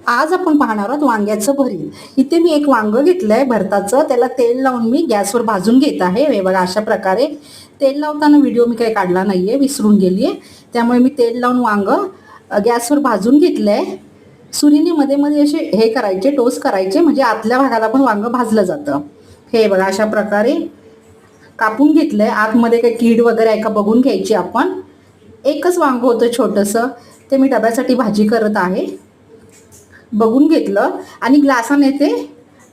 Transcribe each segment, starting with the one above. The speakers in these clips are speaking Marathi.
आज आपण पाहणार आहोत वांग्याचं भरीत। इथे मी एक वांग घेतलंय भरताचं, त्याला तेल लावून मी गॅसवर भाजून घेत आहे। हे बघा अशा प्रकारे तेल लावताना व्हिडिओ मी काही काढला नाहीये, विसरून गेलीये, त्यामुळे मी तेल लावून वांग गॅसवर भाजून घेतलंय। सुरीने मध्ये मध्ये असे हे करायचे, टोस्ट करायचे, म्हणजे आतल्या भागाला पण वांग भाजलं जातं। हे बघा अशा प्रकारे कापून घेतलंय। आतमध्ये काही कीड वगैरे आहे का बघून घ्यायची आपण। एकच वांग होतं छोटंसं, ते मी डब्यासाठी भाजी करत आहे। बघून घेतलं आणि ग्लासाने ते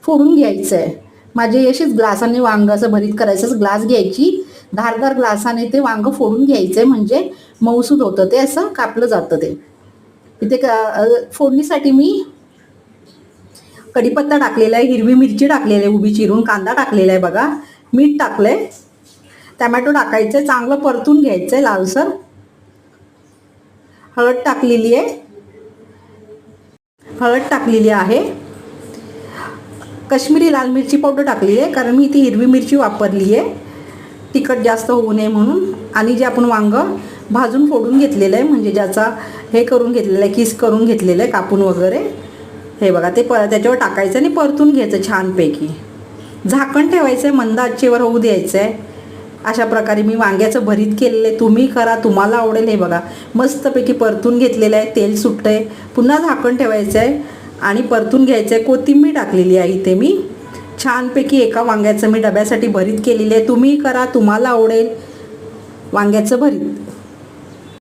फोडून घ्यायचं आहे। माझे असेच ग्लासाने वांगाचं भरीत करायचं, ग्लास घ्यायची, धारदार ग्लासाने ते वांग फोडून घ्यायचं, म्हणजे मऊसूद होतं ते, असं कापलं जातं ते। इथे फोडणीसाठी मी कढीपत्ता टाकलेला आहे, हिरवी मिरची टाकलेली आहे उभी चिरून, कांदा टाकलेला आहे बघा, मीठ टाकलंय, टमॅटो टाकायचं, चांगलं परतून घ्यायचं लालसर, हळद टाकलेली आहे, काश्मीरी लाल मिरची पावडर टाकली आहे, कारण मी इथे हिरवी मिरची वापरली आहे तिखट जास्त होऊ नये म्हणून। आणि जे आपण वांग भाजून फोडून घेतलेलं आहे, म्हणजे ज्याचा हे करून घेतलेलं आहे, किस करून घेतलेलं आहे कापून वगैरे, हे बघा ते त्याच्यावर टाकायचं आणि परतून घ्यायचं छानपैकी। झाकण ठेवायचं आहे, मंद आचेवर होऊ द्यायचं आहे। अशा प्रकारे मी वांग्याचं भरीत केलेलं आहे, तुम्ही करा, तुम्हाला आवडेल। हे बघा मस्तपैकी परतून घेतलेलं आहे, तेल सुटतंय, पुन्हा झाकण ठेवायचं आहे आणि परतून घ्यायचं आहे। कोथिंबीर टाकलेली आहे इथे मी छानपैकी। एका वांग्याचं मी डब्यासाठी भरीत केलेलं आहे, तुम्ही करा, तुम्हाला आवडेल वांग्याचं भरीत।